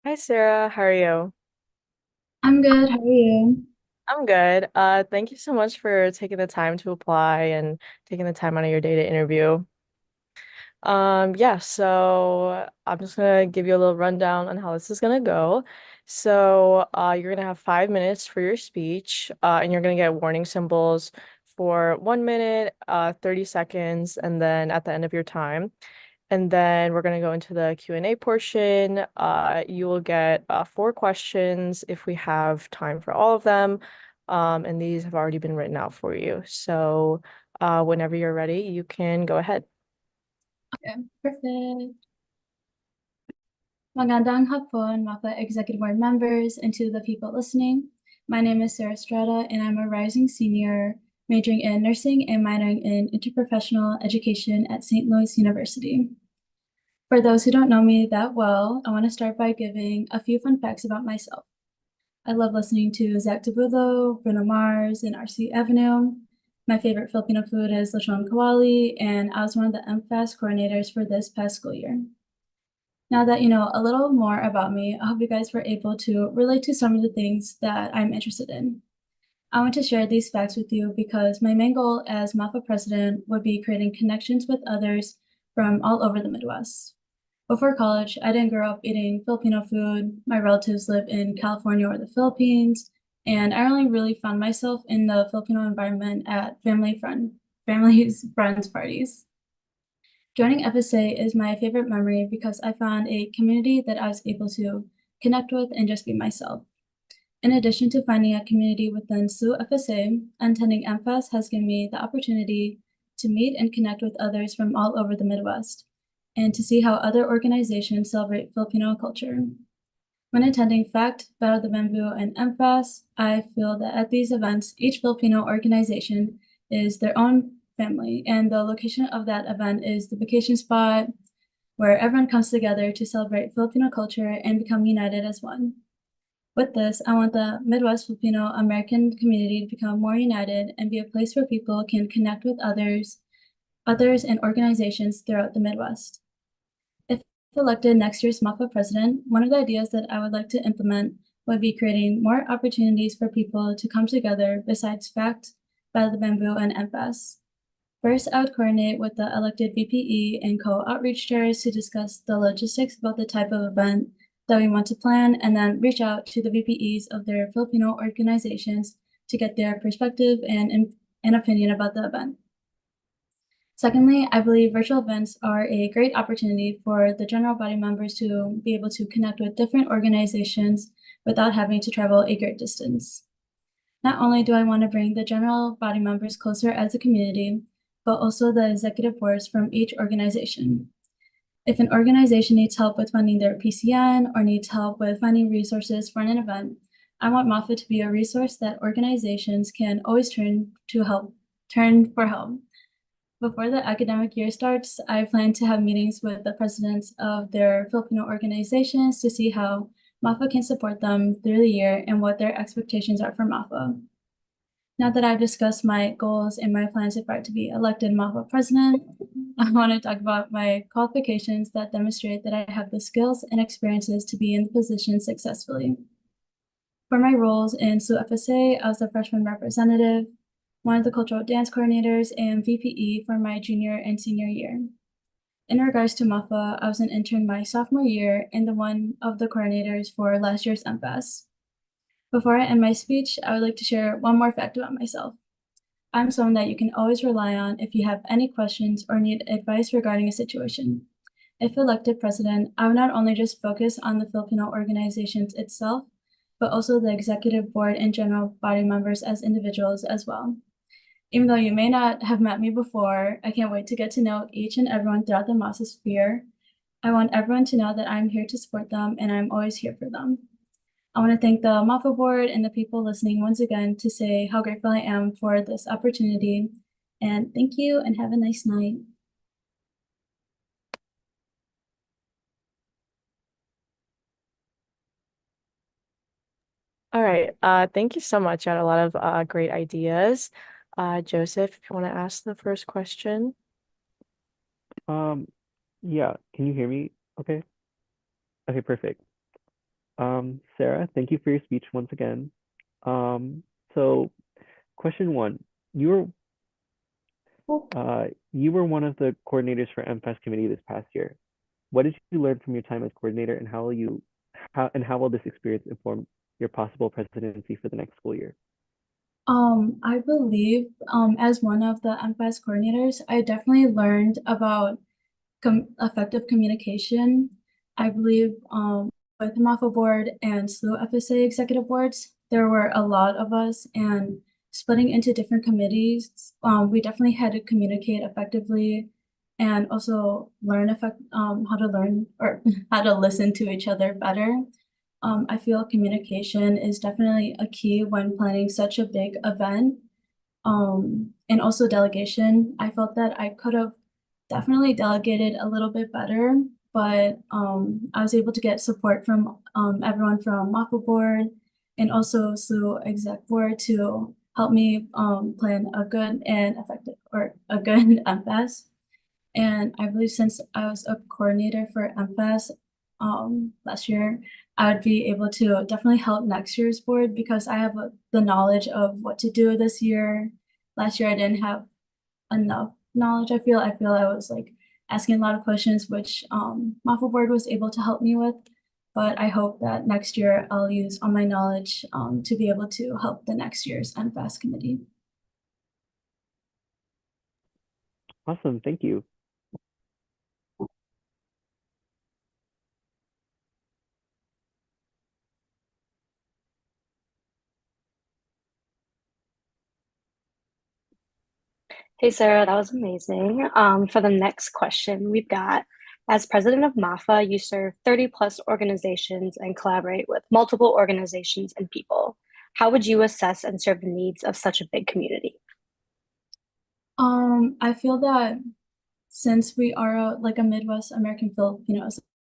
Hi Sarah, how are you? I'm good. How are you? I'm good. Thank you so much for taking the time to apply and taking the time out of your day to interview. Yeah, so I'm just gonna give you a little rundown on how this is gonna go. So, you're gonna have 5 minutes for your speech, and you're gonna get warning symbols for 1 minute, 30 seconds, and then at the end of your time. And then we're going to go into the Q&A portion. You will get 4 questions if we have time for all of them. And these have already been written out for you. So whenever you're ready, you can go ahead. Okay, perfect. Magandang hapon, Mafa Executive Board members, and to the people listening. My name is Sarah Strada, and I'm a rising senior majoring in nursing and minoring in interprofessional education at St. Louis University. For those who don't know me that well, I want to start by giving a few fun facts about myself. I love listening to Zach Tabudlo, Bruno Mars, and RC Avenue. My favorite Filipino food is lechon kawali, and I was one of the MFAS coordinators for this past school year. Now that you know a little more about me, I hope you guys were able to relate to some of the things that I'm interested in. I want to share these facts with you because my main goal as Mafa president would be creating connections with others from all over the Midwest. Before college, I didn't grow up eating Filipino food. My relatives live in California or the Philippines, and I only really found myself in the Filipino environment at families friends parties. Joining FSA is my favorite memory because I found a community that I was able to connect with and just be myself. In addition to finding a community within SLU FSA, attending MFAS has given me the opportunity to meet and connect with others from all over the Midwest and to see how other organizations celebrate Filipino culture. When attending FACT, Battle of the Bamboo, and MFAS, I feel that at these events, each Filipino organization is their own family, and the location of that event is the vacation spot where everyone comes together to celebrate Filipino culture and become united as one. With this, I want the Midwest Filipino American community to become more united and be a place where people can connect with others and organizations throughout the Midwest. If elected next year's Mafa president, one of the ideas that I would like to implement would be creating more opportunities for people to come together besides FACT, Battle of the Bamboo, and MFAS. First, I would coordinate with the elected VPE and co-outreach chairs to discuss the logistics about the type of event that we want to plan, and then reach out to the VPEs of their Filipino organizations to get their perspective and opinion about the event. Secondly, I believe virtual events are a great opportunity for the general body members to be able to connect with different organizations without having to travel a great distance. Not only do I want to bring the general body members closer as a community, but also the executive boards from each organization. If an organization needs help with funding their PCN or needs help with finding resources for an event, I want MAFA to be a resource that organizations can always turn for help. Before the academic year starts, I plan to have meetings with the presidents of their Filipino organizations to see how MAFA can support them through the year and what their expectations are for MAFA. Now that I've discussed my goals and my plans if I to be elected MAFA president, I want to talk about my qualifications that demonstrate that I have the skills and experiences to be in the position successfully. For my roles in SLU FSA, I was the freshman representative, one of the cultural dance coordinators, and VPE for my junior and senior year. In regards to MAFA, I was an intern my sophomore year and the one of the coordinators for last year's MFAS. Before I end my speech, I would like to share one more fact about myself. I'm someone that you can always rely on if you have any questions or need advice regarding a situation. If elected president, I would not only just focus on the Filipino organizations itself, but also the executive board and general body members as individuals as well. Even though you may not have met me before, I can't wait to get to know each and everyone throughout the Masa sphere. I want everyone to know that I'm here to support them and I'm always here for them. I want to thank the Mafa board and the people listening once again to say how grateful I am for this opportunity. And thank you and have a nice night. All right. Thank you so much. You had a lot of great ideas. Joseph, if you want to ask the first question. Um, yeah, can you hear me? Okay. Okay, perfect. Sarah, thank you for your speech once again. So question one, you were one of the coordinators for MFest committee this past year. What did you learn from your time as coordinator, and how will this experience inform your possible presidency for the next school year? I believe as one of the MFAS coordinators, I definitely learned about effective communication. I believe with Mafa board and SLU FSA executive boards, there were a lot of us, and splitting into different committees, we definitely had to communicate effectively and also how to learn or how to listen to each other better. I feel communication is definitely a key when planning such a big event. And also delegation. I felt that I could have definitely delegated a little bit better, but I was able to get support from everyone from Mafa board and also SLU exec board to help me plan a good and effective or a good MFAS. And I believe since I was a coordinator for MFAS last year, I would be able to definitely help next year's board because I have the knowledge of what to do this year. Last year, I didn't have enough knowledge. I feel I was like asking a lot of questions, which Mafa board was able to help me with. But I hope that next year I'll use all my knowledge to be able to help the next year's MFAS committee. Awesome, thank you. Hey Sarah, that was amazing. For the next question, we've got, as president of Mafa, you serve 30 plus organizations and collaborate with multiple organizations and people. How would you assess and serve the needs of such a big community? I feel that since we are like a Midwest American Filipino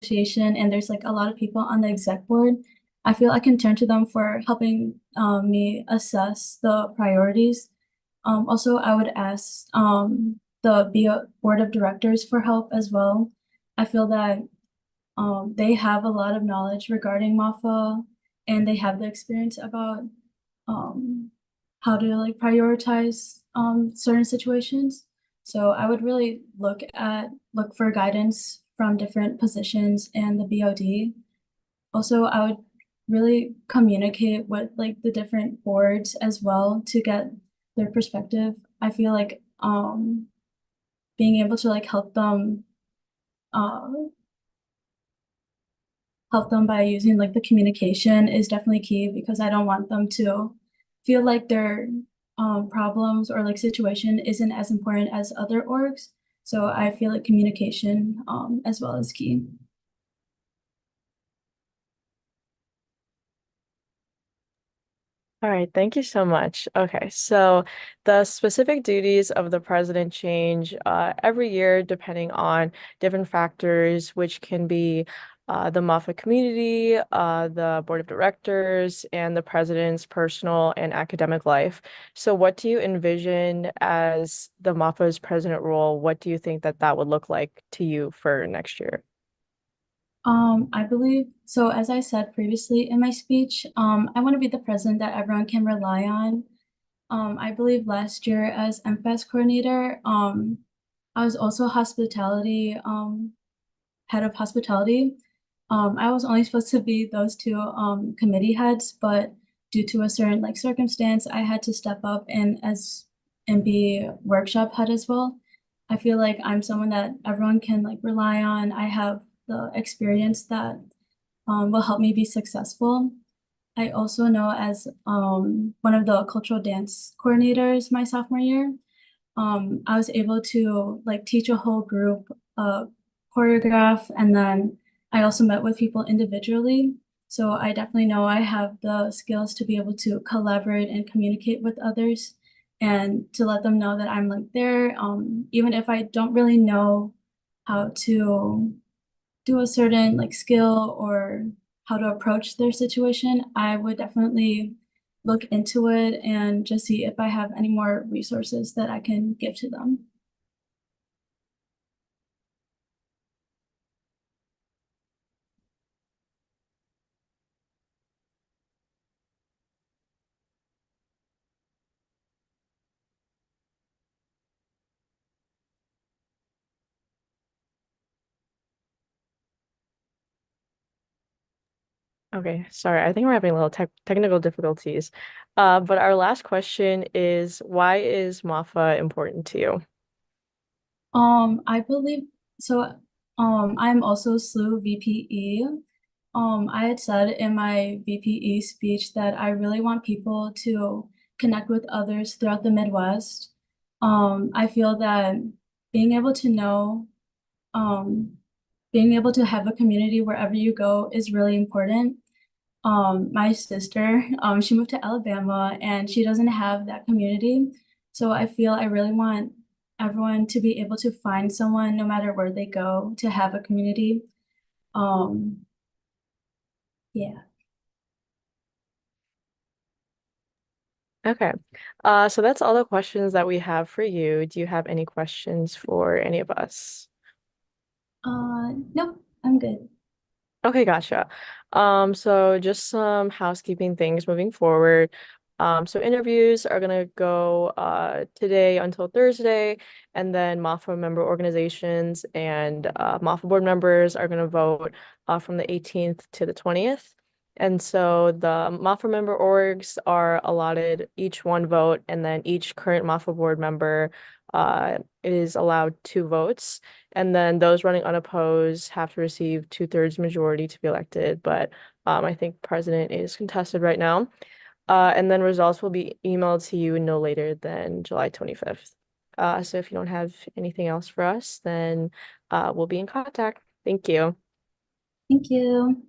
Association and there's like a lot of people on the exec board, I feel I can turn to them for helping me assess the priorities. Also, I would ask the board of directors for help as well. I feel that they have a lot of knowledge regarding Mafa and they have the experience about um, how to like prioritize certain situations. So I would really look for guidance from different positions and the BOD. Also, I would really communicate with like the different boards as well to get their perspective. I feel like being able to like uh, help them by using like the communication is definitely key because I don't want them to feel like their problems or like situation isn't as important as other orgs. So I feel like communication as well is key. All right, thank you so much. Okay, so the specific duties of the president change every year depending on different factors, which can be the Mafa community, the board of directors, and the president's personal and academic life. So, what do you envision as the Mafa's president role? What do you think that that would look like to you for next year? I believe so. As I said previously in my speech, I want to be the president that everyone can rely on. I believe last year as MFAS coordinator, I was also hospitality head of hospitality. I was only supposed to be those two committee heads, but due to a certain like circumstance, I had to step up and be workshop head as well. I feel like I'm someone that everyone can like rely on. I have the experience that will help me be successful. I also know as one of the cultural dance coordinators my sophomore year, I was able to like teach a whole group, choreograph, and then I also met with people individually. So I definitely know I have the skills to be able to collaborate and communicate with others and to let them know that I'm like there, even if I don't really know how to do a certain like skill or how to approach their situation, I would definitely look into it and just see if I have any more resources that I can give to them. Okay, sorry. I think we're having a little technical difficulties. But our last question is, why is Mafa important to you? I believe so. I'm also SLU VPE. I had said in my VPE speech that I really want people to connect with others throughout the Midwest. I feel that being able to know, um, being able to have a community wherever you go is really important. My sister, she moved to Alabama and she doesn't have that community. So I feel I really want everyone to be able to find someone no matter where they go to have a community. Um, yeah. Okay. So that's all the questions that we have for you. Do you have any questions for any of us? Nope, I'm good. Okay, gotcha. So just some housekeeping things moving forward. So interviews are gonna go today until Thursday, and then Mafa member organizations and Mafa board members are gonna vote from the 18th to the 20th. And so the Mafa member orgs are allotted each one vote, and then each current Mafa board member is allowed two votes. And then those running unopposed have to receive two-thirds majority to be elected. But I think president is contested right now. And then results will be emailed to you no later than July 25th. So if you don't have anything else for us, then we'll be in contact. Thank you. Thank you.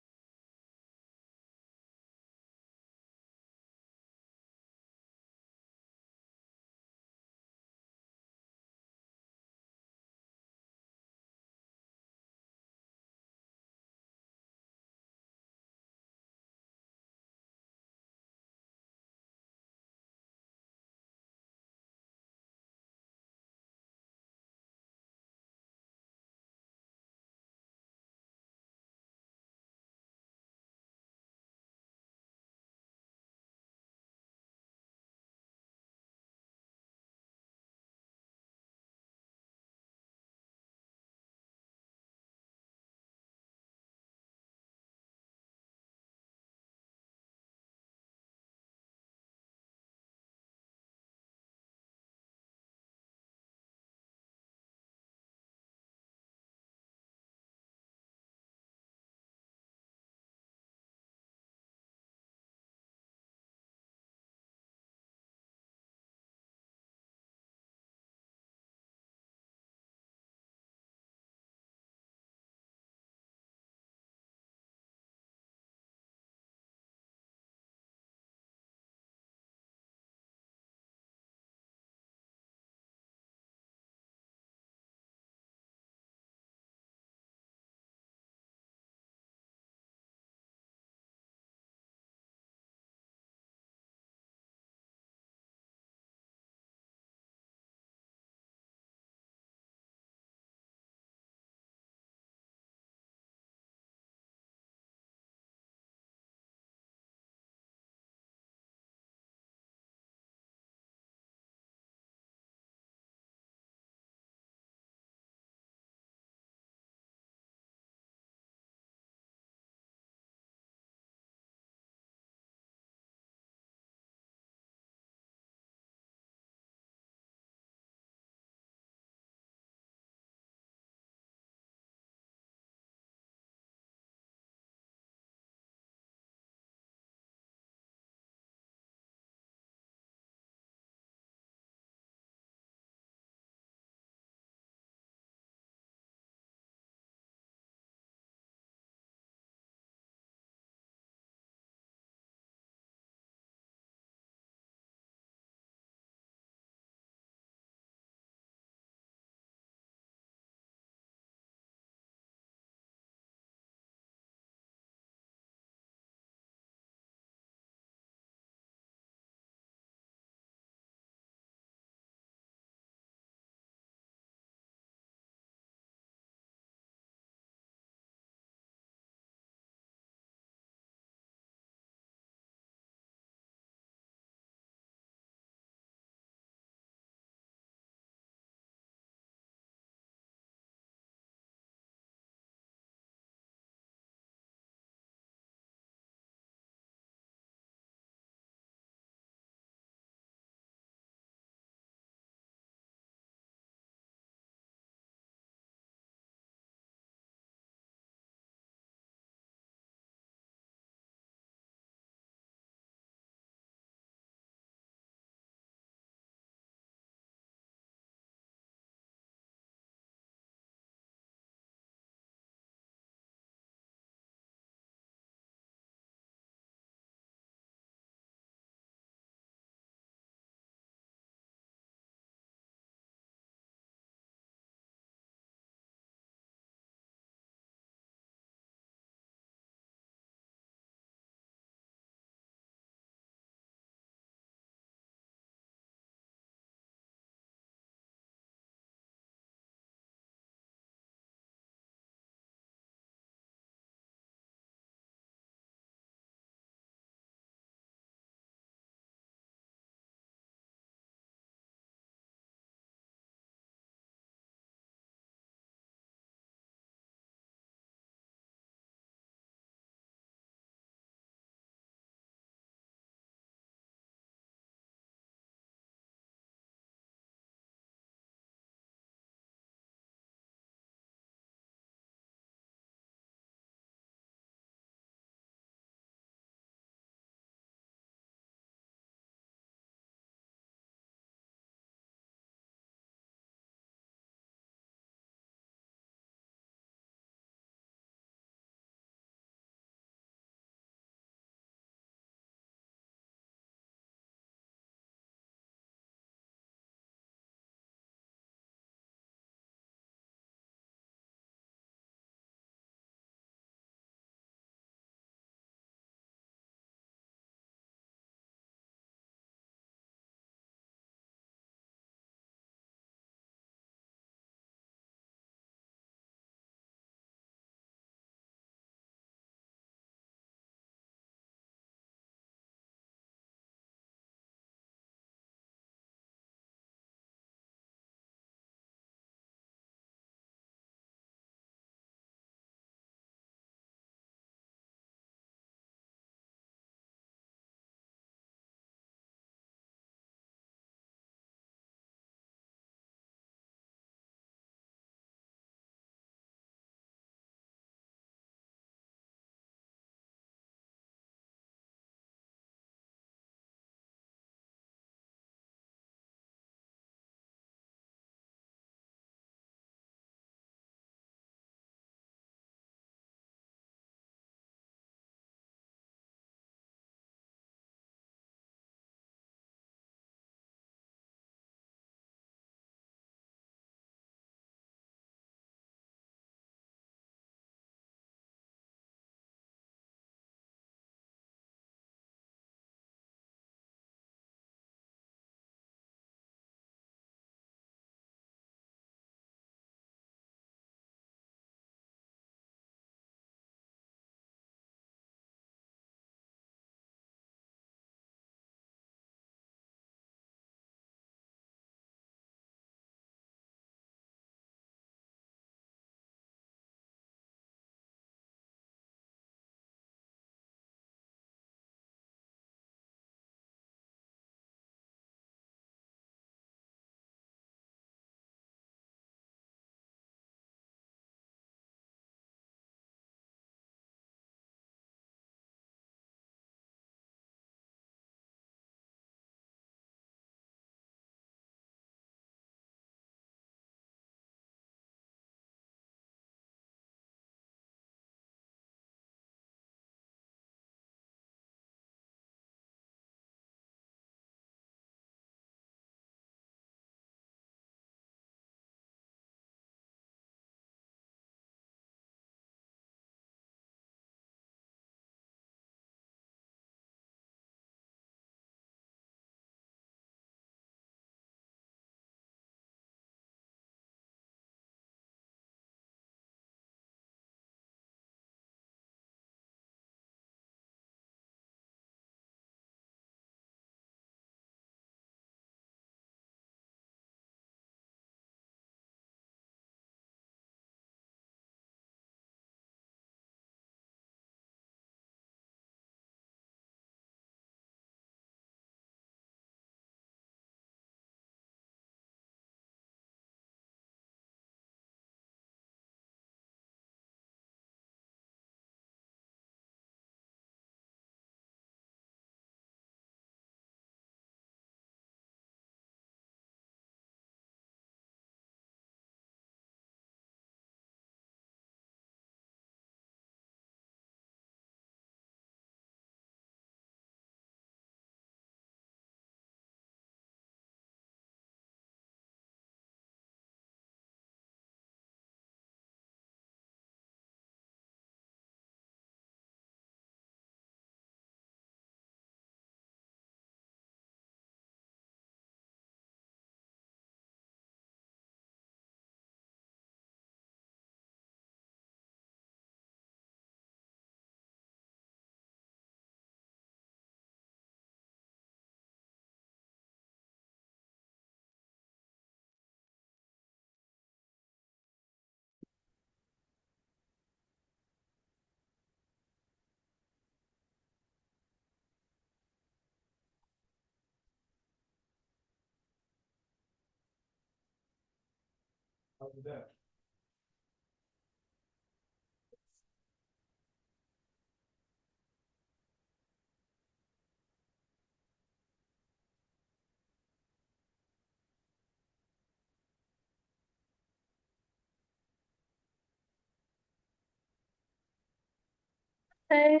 Hey.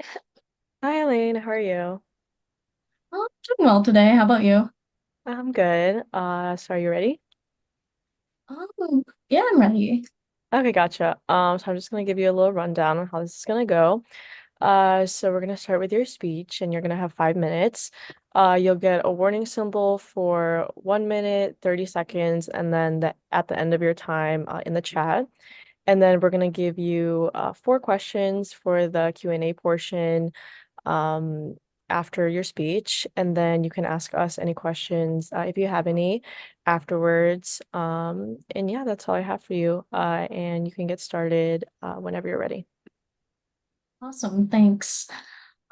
Hi, Elaine. How are you? Oh, I'm doing well today. How about you? I'm good. So are you ready? Yeah, I'm ready. Okay, gotcha. So I'm just gonna give you a little rundown on how this is gonna go. So we're gonna start with your speech, and you're gonna have 5 minutes. You'll get a warning symbol for 1 minute, 30 seconds, and then at the end of your time, in the chat. And then we're gonna give you 4 questions for the Q&A portion. um, after your speech, and then you can ask us any questions if you have any afterwards. And yeah, that's all I have for you. And you can get started whenever you're ready. Awesome, thanks.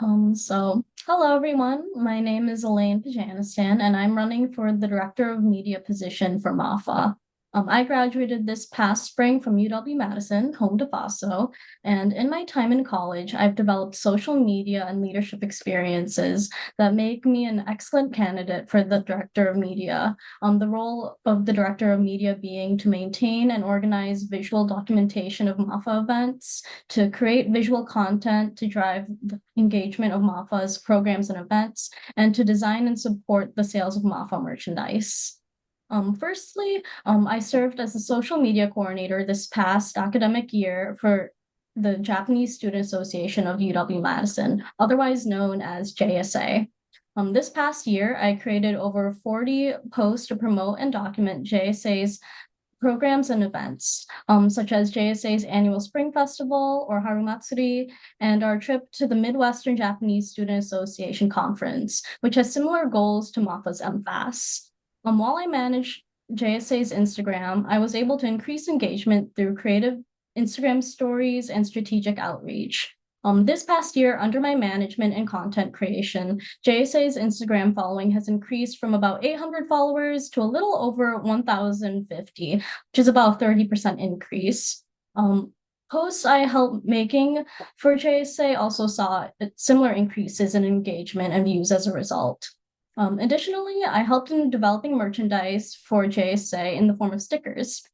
Hello everyone. My name is Elaine Pajanistan, and I'm running for the Director of Media position for Mafa. I graduated this past spring from UW-Madison, home to FASO, and in my time in college, I've developed social media and leadership experiences that make me an excellent candidate for the Director of Media. The role of the Director of Media being to maintain and organize visual documentation of Mafa events, to create visual content to drive the engagement of Mafa's programs and events, and to design and support the sales of Mafa merchandise. Firstly, I served as a social media coordinator this past academic year for the Japanese Student Association of UW-Madison, otherwise known as JSA. This past year, I created over 40 posts to promote and document JSA's programs and events, such as JSA's annual Spring Festival or Harumatsuri, and our trip to the Midwestern Japanese Student Association Conference, which has similar goals to MAFA's MFAS. While I managed JSA's Instagram, I was able to increase engagement through creative Instagram stories and strategic outreach. This past year, under my management and content creation, JSA's Instagram following has increased from about 800 followers to a little over 1,050, which is about a 30% increase. Posts I helped making for JSA also saw similar increases in engagement and views as a result. Additionally, I helped in developing merchandise for JSA in the form of stickers.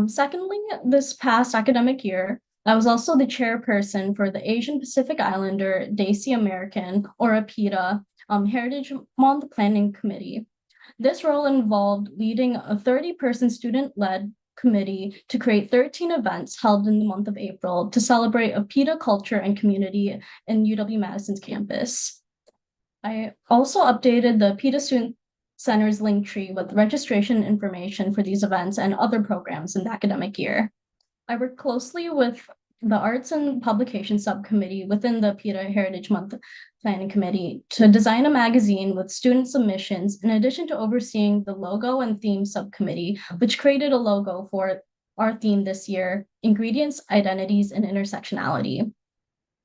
Secondly, this past academic year, I was also the chairperson for the Asian Pacific Islander Desi American, or APITA, Heritage Month Planning Committee. This role involved leading a 30-person student-led committee to create 13 events held in the month of April to celebrate APITA culture and community in UW-Madison's campus. I also updated the APITA Student Center's link tree with registration information for these events and other programs in the academic year. I work closely with the Arts and Publication Subcommittee within the PETA Heritage Month Planning Committee to design a magazine with student submissions, in addition to overseeing the logo and theme subcommittee, which created a logo for our theme this year, Ingredients, Identities, and Intersectionality.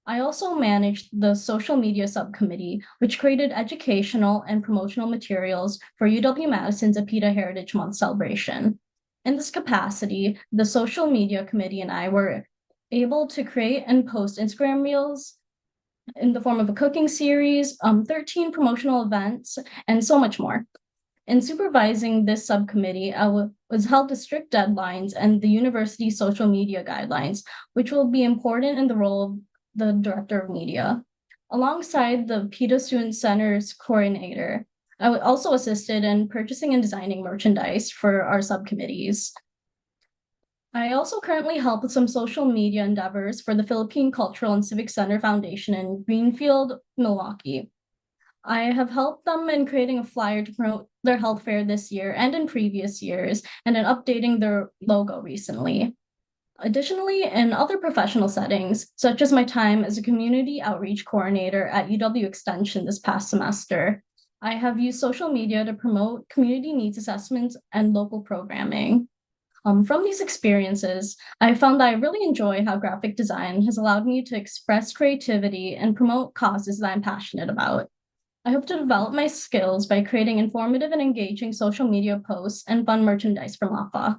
I also managed the social media subcommittee, which created educational and promotional materials for UW-Madison's APITA Heritage Month celebration. In this capacity, the social media committee and I were able to create and post Instagram reels in the form of a cooking series, 13 promotional events, and so much more. In supervising this subcommittee, I was held to strict deadlines and the university social media guidelines, which will be important in the role of the director of media. Alongside the PETA Student Center's coordinator, I also assisted in purchasing and designing merchandise for our subcommittees. I also currently help with some social media endeavors for the Philippine Cultural and Civic Center Foundation in Greenfield, Milwaukee. I have helped them in creating a flyer to promote their health fair this year and in previous years, and in updating their logo recently. Additionally, in other professional settings, such as my time as a community outreach coordinator at UW Extension this past semester, I have used social media to promote community needs assessments and local programming. From these experiences, I found that I really enjoy how graphic design has allowed me to express creativity and promote causes that I'm passionate about. I hope to develop my skills by creating informative and engaging social media posts and fun merchandise for Mafa.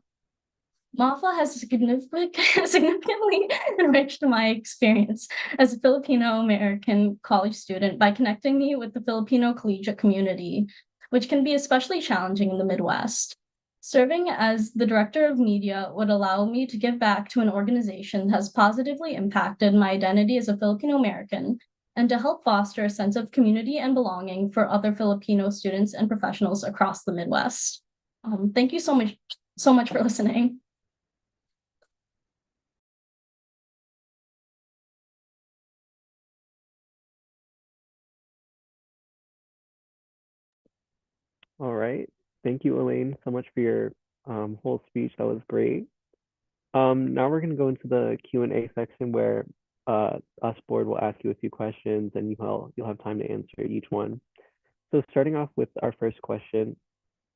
Mafa has significantly enriched my experience as a Filipino American college student by connecting me with the Filipino collegiate community, which can be especially challenging in the Midwest. Serving as the director of media would allow me to give back to an organization that has positively impacted my identity as a Filipino American and to help foster a sense of community and belonging for other Filipino students and professionals across the Midwest. Thank you so much for listening. All right. Thank you, Elaine, so much for your whole speech. That was great. Now we're going to go into the Q&A section where us board will ask you a few questions and you'll have time to answer each one. So starting off with our first question,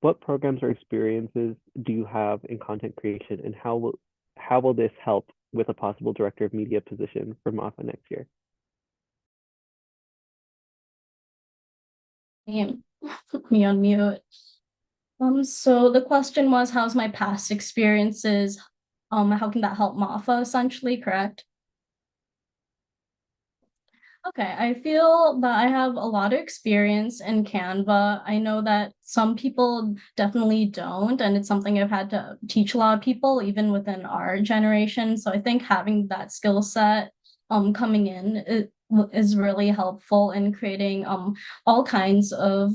what programs or experiences do you have in content creation, and how will this help with a possible director of media position for Mafa next year? Me on mute. So the question was, how's my past experiences? How can that help Mafa essentially, correct? Okay, I feel that I have a lot of experience in Canva. I know that some people definitely don't, and it's something I've had to teach a lot of people, even within our generation. So I think having that skill set coming in is really helpful in creating all kinds of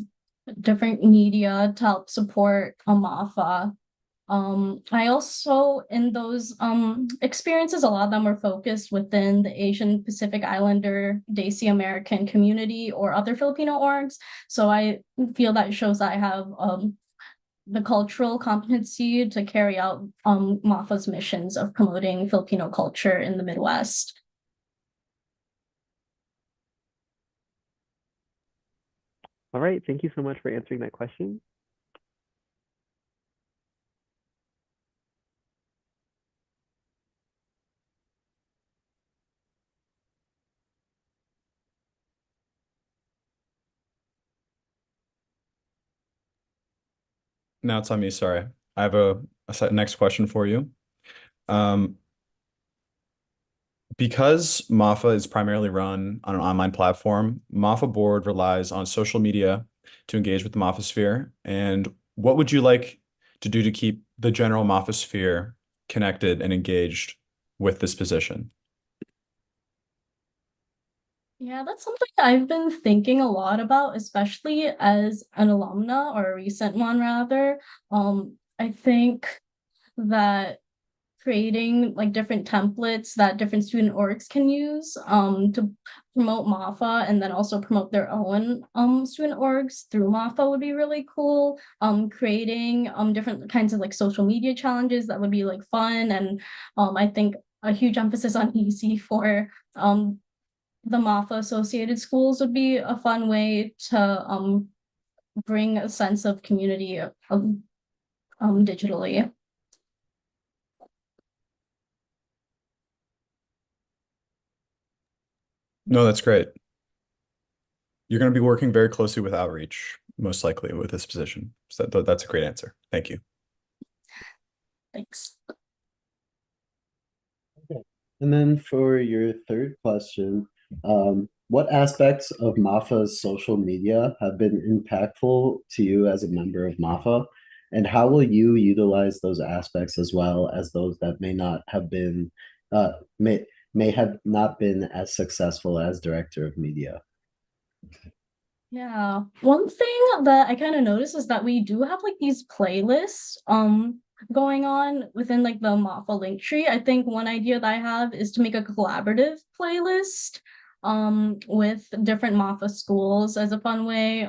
different media to help support Amafa. I also, in those experiences, a lot of them were focused within the Asian Pacific Islander, Desi American community or other Filipino orgs. So I feel that shows that I have the cultural competency to carry out MAFA's missions of promoting Filipino culture in the Midwest. All right, thank you so much for answering that question. Now it's on me, sorry. I have a next question for you. Um, because Mafa is primarily run on an online platform, Mafa board relies on social media to engage with the Mafa sphere. And what would you like to do to keep the general Mafa sphere connected and engaged with this position? Yeah, that's something I've been thinking a lot about, especially as an alumna or a recent one rather. I think that creating like different templates that different student orgs can use to promote Mafa and then also promote their own student orgs through Mafa would be really cool. Creating different kinds of like social media challenges that would be like fun, and I think a huge emphasis on easy for the Mafa associated schools would be a fun way to bring a sense of community digitally. No, that's great. You're going to be working very closely with outreach, most likely with this position. So that's a great answer. Thank you. Thanks. Okay. And then for your third question, what aspects of Mafa's social media have been impactful to you as a member of Mafa? And how will you utilize those aspects as well as those that may not have been uh, may may have not been as successful as director of media? Yeah, one thing that I kind of noticed is that we do have like these playlists going on within like the Mafa link tree. I think one idea that I have is to make a collaborative playlist with different Mafa schools as a fun way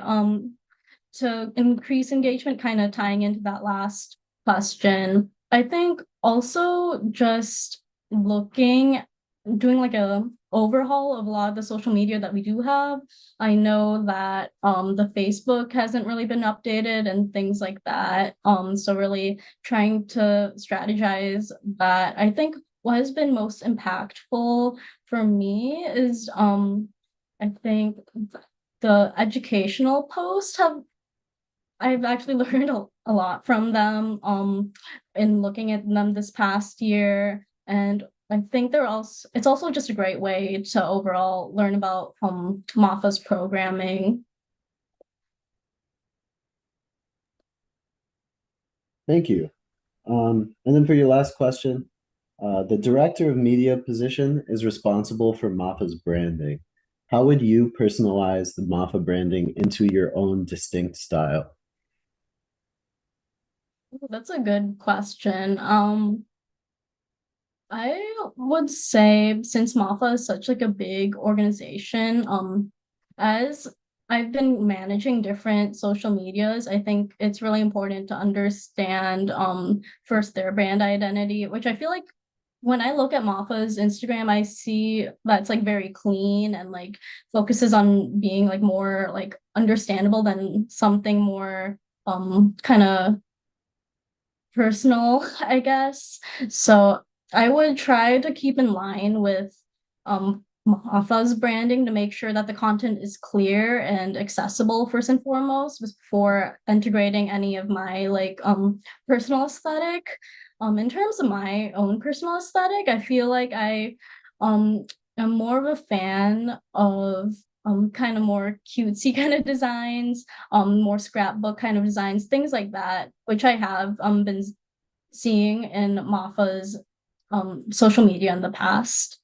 to increase engagement, kind of tying into that last question. I think also just looking, doing like a overhaul of a lot of the social media that we do have. I know that the Facebook hasn't really been updated and things like that. So really trying to strategize that. I think what has been most impactful for me is I think the educational posts have I've actually learned a lot from them in looking at them this past year. And I think it's also just a great way to overall learn about Mafa's programming. Thank you. And then for your last question, the director of media position is responsible for Mafa's branding. How would you personalize the Mafa branding into your own distinct style? That's a good question. I would say since Mafa is such like a big organization, as I've been managing different social medias, I think it's really important to understand first their brand identity, which I feel like when I look at Mafa's Instagram, I see that it's like very clean and like focuses on being like more like understandable than something more kind of personal, I guess. So I would try to keep in line with Mafa's branding to make sure that the content is clear and accessible first and foremost before integrating any of my like personal aesthetic. In terms of my own personal aesthetic, I feel like I um am more of a fan of kind of more cutesy kind of designs, more scrapbook kind of designs, things like that, which I have been seeing in Mafa's social media in the past.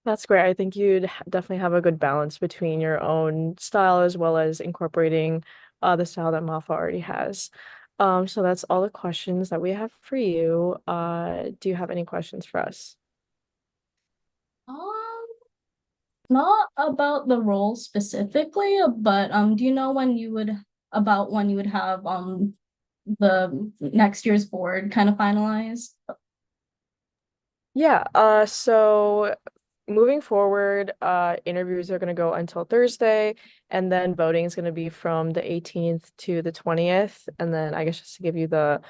That's great. I think you'd definitely have a good balance between your own style as well as incorporating the style that Mafa already has. So that's all the questions that we have for you. Do you have any questions for us? Um, Not about the role specifically, but do you know when you would have the next year's board kind of finalized? Yeah, so moving forward, interviews are going to go until Thursday, and then voting is going to be from the 18th to the 20th. And then I guess just to give you the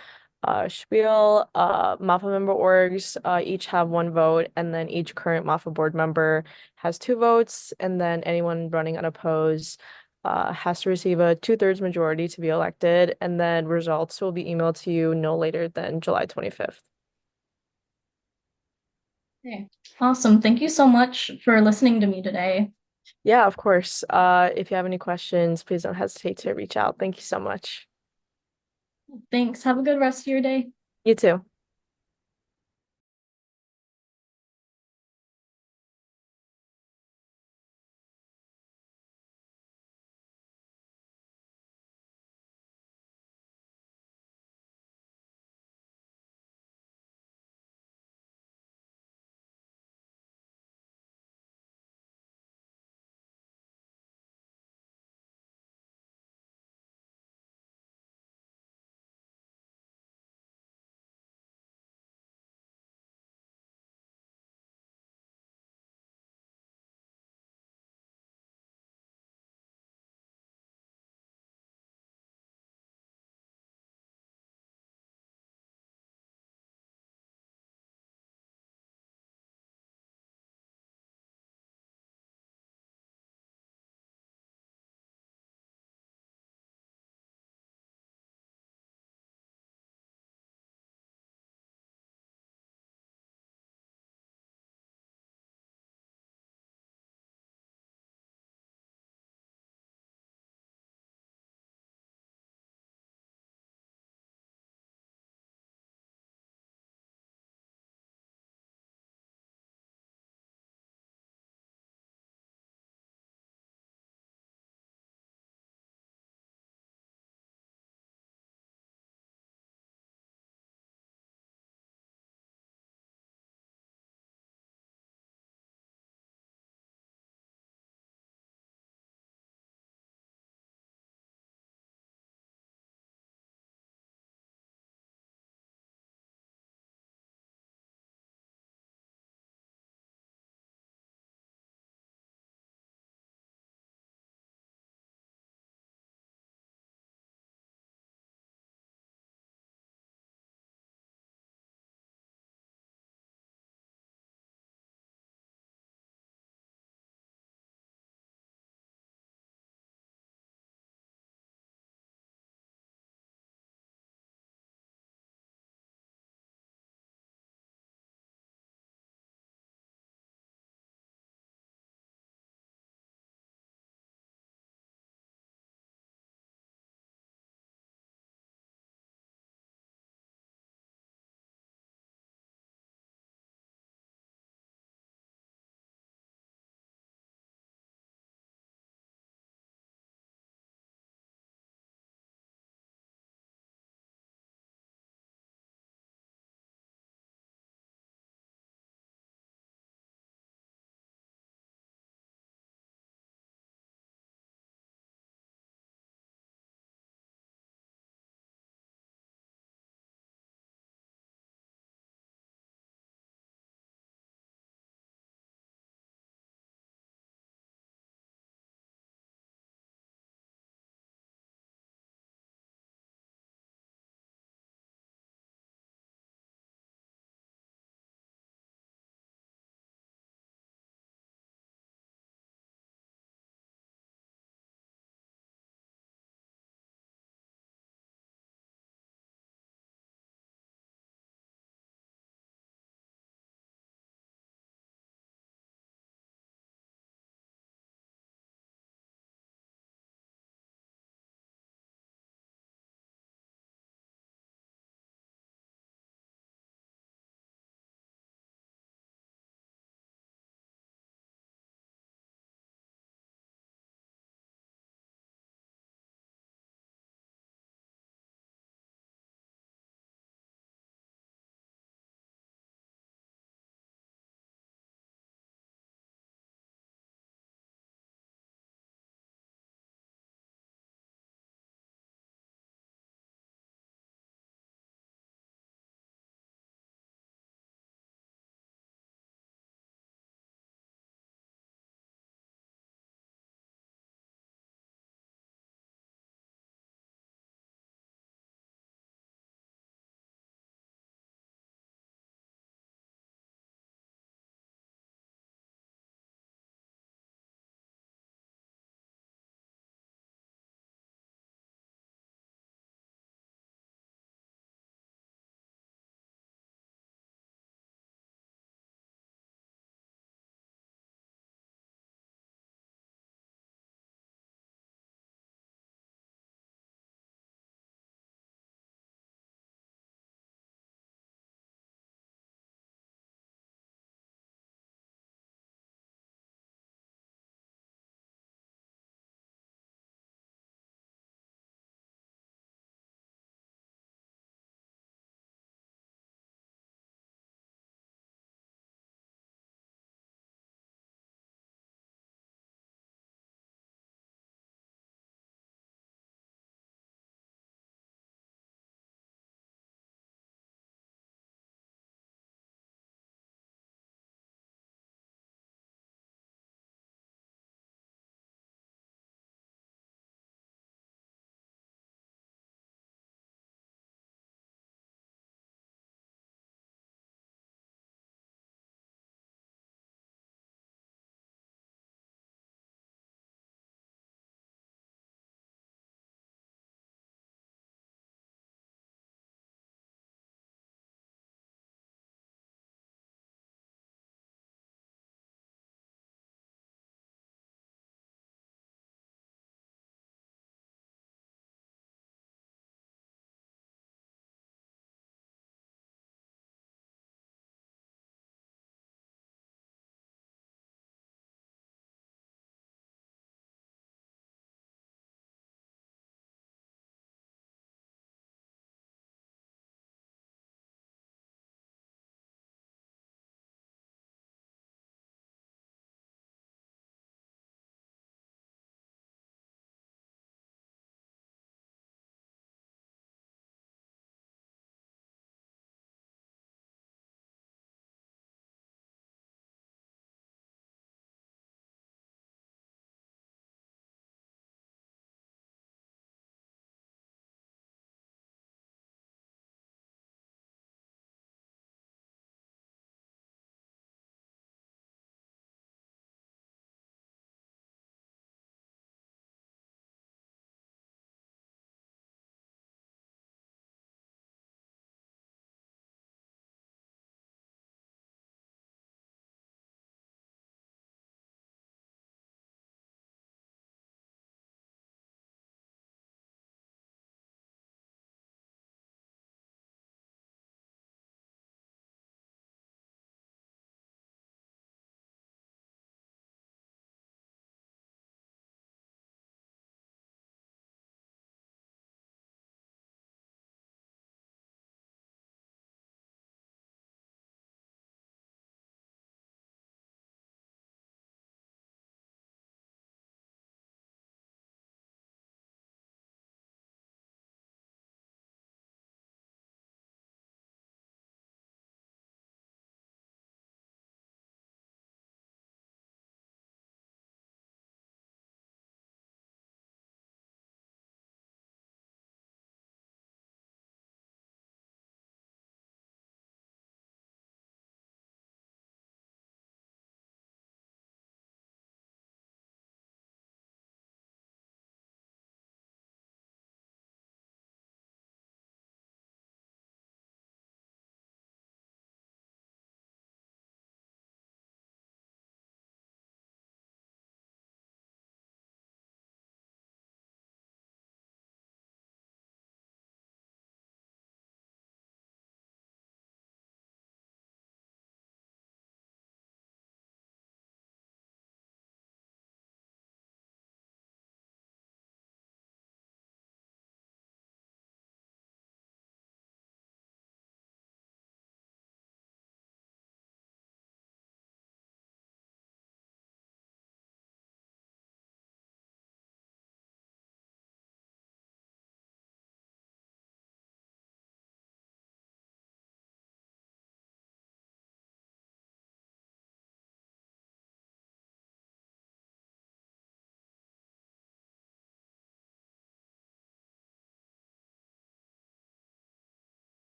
spiel, Mafa member orgs each have one vote, and then each current Mafa board member has two votes, and then anyone running unopposed has to receive a two-thirds majority to be elected, and then results will be emailed to you no later than July 25th. Okay. Awesome. Thank you so much for listening to me today. Yeah, of course. If you have any questions, please don't hesitate to reach out. Thank you so much. Thanks. Have a good rest of your day. You too.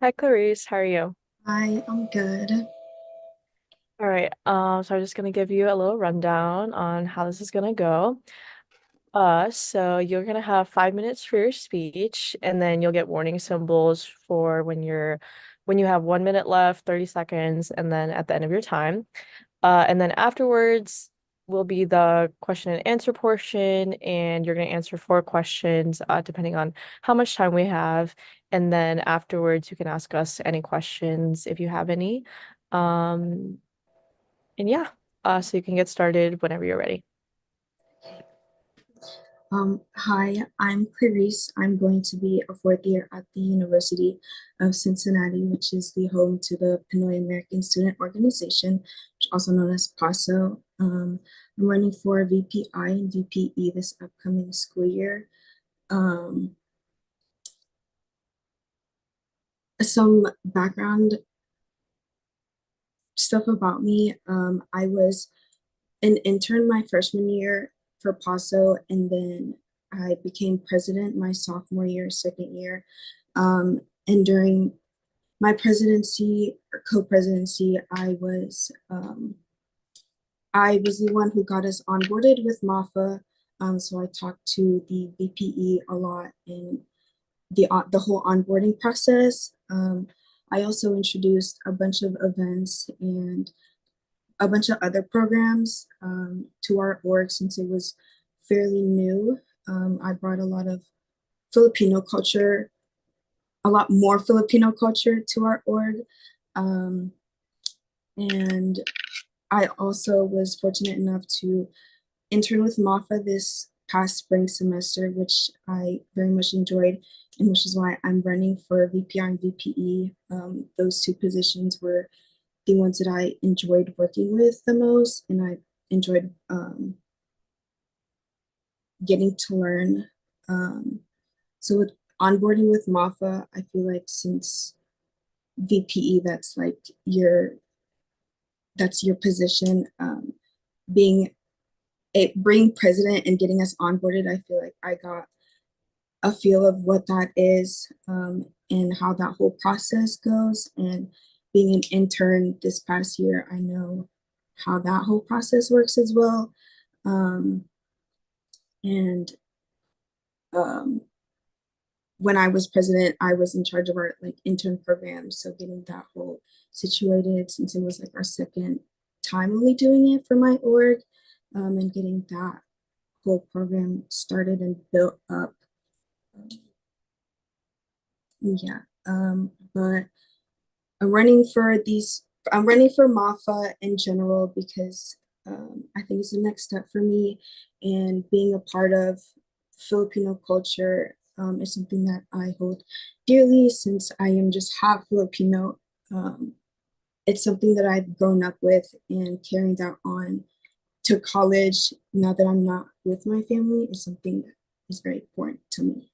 Hi, Clarice. How are you? I'm good. All right. So I'm just gonna give you a little rundown on how this is gonna go. So you're gonna have 5 minutes for your speech, and then you'll get warning symbols for when you have 1 minute left, 30 seconds, and then at the end of your time. And then afterwards will be the question and answer portion, and you're gonna answer 4 questions, depending on how much time we have. And then afterwards, you can ask us any questions if you have any. Um, and yeah, so you can get started whenever you're ready. Hi, I'm Clarice. I'm going to be a fourth year at the University of Cincinnati, which is the home to the Pinoy American Student Organization, which is also known as PASO. I'm running for VPI and VPE this upcoming school year. Um, some background stuff about me. I was an intern my freshman year for PASO, and then I became president my sophomore year, second year. And during my presidency or co-presidency, I was the one who got us onboarded with Mafa. So I talked to the VPE a lot in the whole onboarding process. I also introduced a bunch of events and a bunch of other programs to our org since it was fairly new. I brought a lot of Filipino culture, a lot more Filipino culture to our org. Um, and I also was fortunate enough to intern with Mafa this past spring semester, which I very much enjoyed, and which is why I'm running for VPR and VPE. Those two positions were the ones that I enjoyed working with the most, and I enjoyed getting to learn. So with onboarding with Mafa, I feel like since VPE, that's your position. Being being president and getting us onboarded, I feel like I got a feel of what that is, and how that whole process goes. And being an intern this past year, I know how that whole process works as well. Um, and um, when I was president, I was in charge of our like intern program. So getting that whole situated, since it was like our second time only doing it for my org, and getting that whole program started and built up. Yeah. But I'm running for Mafa in general because I think it's the next step for me, and being a part of Filipino culture is something that I hold dearly since I am just half Filipino. Um, it's something that I've grown up with, and carrying that on to college now that I'm not with my family is something that is very important to me.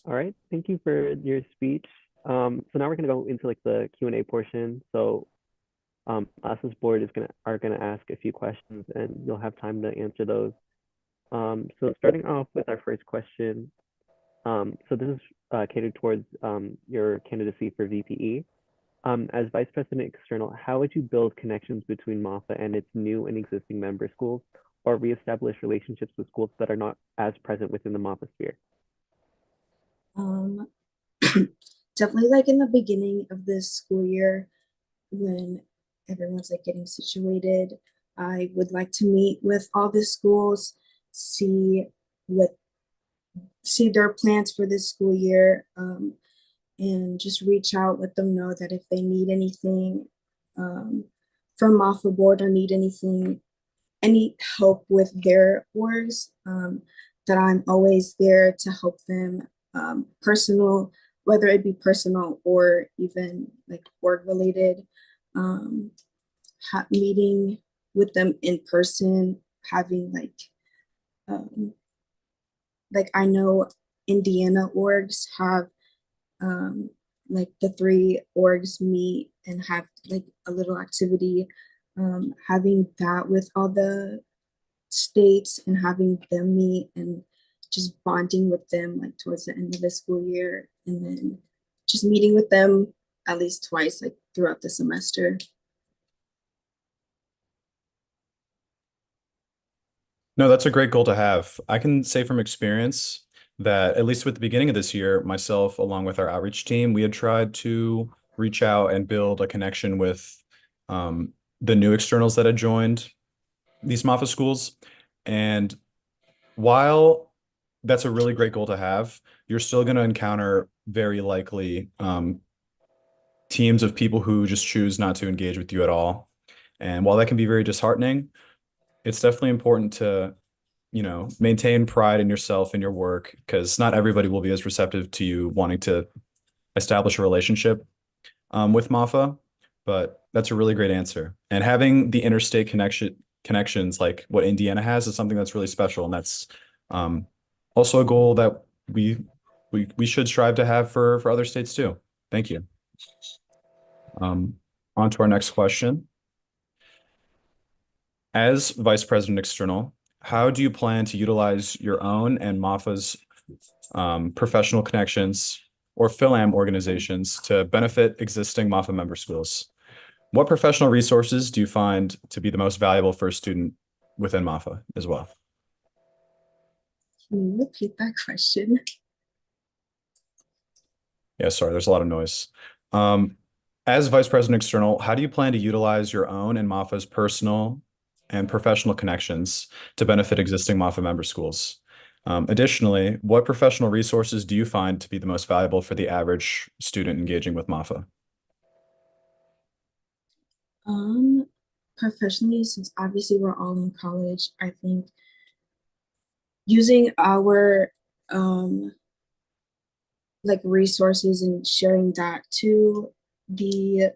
All right, thank you for your speech. So now we're gonna go into like the Q&A portion. So us as board are gonna ask a few questions, and you'll have time to answer those. So starting off with our first question. So this is catered towards your candidacy for VPE. As Vice President External, how would you build connections between Mafa and its new and existing member schools, or reestablish relationships with schools that are not as present within the Mafa sphere? Um, Definitely like in the beginning of this school year when everyone's like getting situated, I would like to meet with all the schools, see what see their plans for this school year, and just reach out, let them know that if they need anything um, from Mafa board or need anything, any help with their orgs, that I'm always there to help them, personal, whether it be personal or even like work related, um, meeting with them in person, having um, like I know Indiana orgs have um, like the three orgs meet and have like a little activity. Having that with all the states and having them meet and just bonding with them like towards the end of the school year, and then just meeting with them at least twice like throughout the semester. No, that's a great goal to have. I can say from experience that at least with the beginning of this year, myself, along with our outreach team, we had tried to reach out and build a connection with the new externals that had joined these Mafa schools. And while that's a really great goal to have, you're still going to encounter very likely teams of people who just choose not to engage with you at all. And while that can be very disheartening, it's definitely important to maintain pride in yourself and your work because not everybody will be as receptive to you wanting to establish a relationship with Mafa, but that's a really great answer. And having the interstate connections like what Indiana has is something that's really special, and that's um, also a goal that we should strive to have for other states too. Thank you. On to our next question. As Vice President External, how do you plan to utilize your own and Mafa's professional connections or PhilAm organizations to benefit existing Mafa member schools? What professional resources do you find to be the most valuable for a student within Mafa as well? Can you repeat that question? Yeah, sorry, there's a lot of noise. As Vice President External, how do you plan to utilize your own and Mafa's personal and professional connections to benefit existing Mafa member schools? Additionally, what professional resources do you find to be the most valuable for the average student engaging with Mafa? Um, Professionally, since obviously we're all in college, I think using our like resources and sharing that to the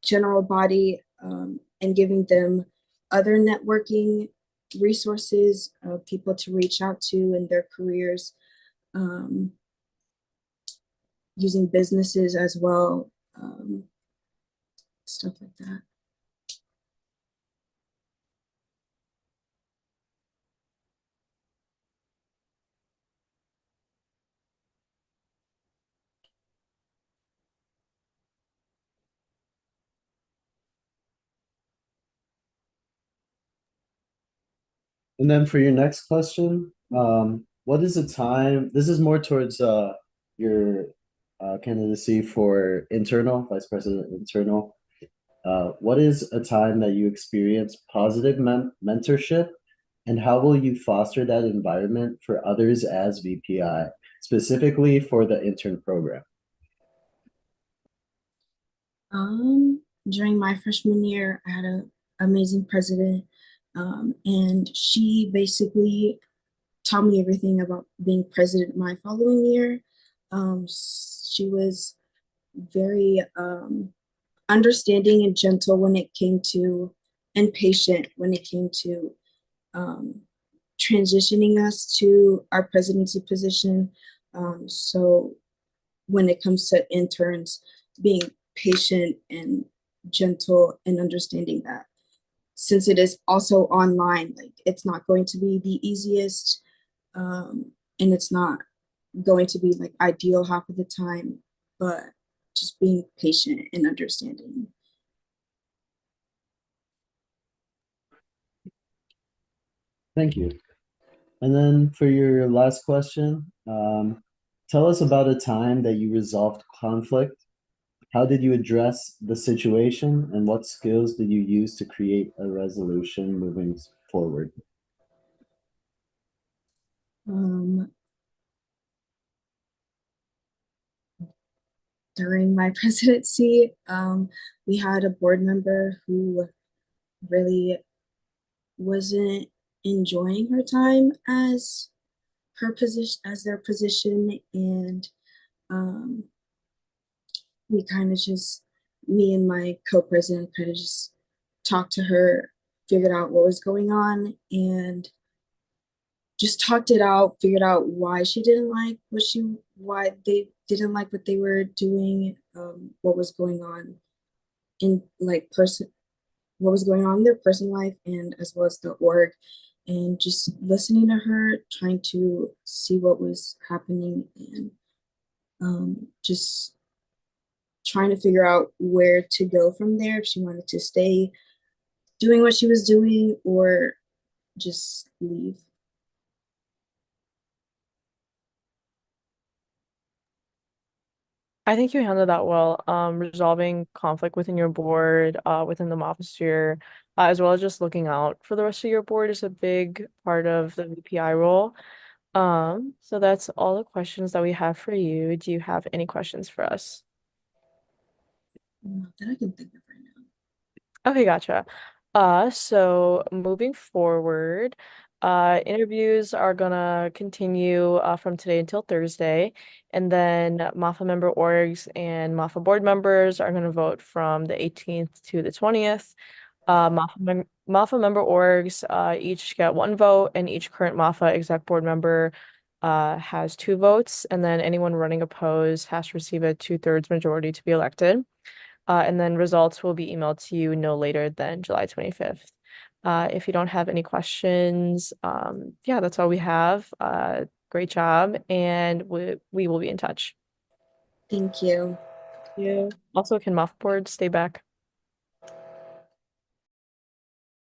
general body, and giving them other networking resources, people to reach out to in their careers, um, using businesses as well, stuff like that. And then for your next question, what is a time? This is more towards your candidacy for internal, vice president internal. What is a time that you experience positive mentorship, and how will you foster that environment for others as VPI, specifically for the intern program? During my freshman year, I had an amazing president, and she basically taught me everything about being president my following year. She was very understanding and gentle when it came to, and patient when it came to um, transitioning us to our presidency position. So when it comes to interns, being patient and gentle and understanding that since it is also online, like it's not going to be the easiest, and it's not going to be like ideal half of the time, but just being patient and understanding. Thank you. And then for your last question, tell us about a time that you resolved conflict. How did you address the situation, and what skills did you use to create a resolution moving forward? Um, During my presidency, we had a board member who really wasn't enjoying her time as her position as their position, and um, we kind of just me and my co-president kind of just talked to her, figured out what was going on, and just talked it out, figured out why she didn't like what she why they didn't like what they were doing, what was going on in like person what was going on in their personal life and as well as the org, and just listening to her, trying to see what was happening, and just trying to figure out where to go from there, if she wanted to stay doing what she was doing or just leave. I think you handled that well. Resolving conflict within your board, within the Mofosphere, as well as just looking out for the rest of your board is a big part of the VPI role. So that's all the questions that we have for you. Do you have any questions for us? Not that I can think of right now. Okay, gotcha. So moving forward, interviews are gonna continue from today until Thursday, and then Mafa member orgs and Mafa board members are gonna vote from the 18th to the 20th. Mafa member orgs each get one vote, and each current Mafa exec board member has two votes, and then anyone running opposed has to receive a two-thirds majority to be elected. And then results will be emailed to you no later than July 25th. If you don't have any questions, yeah, that's all we have. Great job, and we will be in touch. Thank you. Yeah. Also, can Moffboard stay back?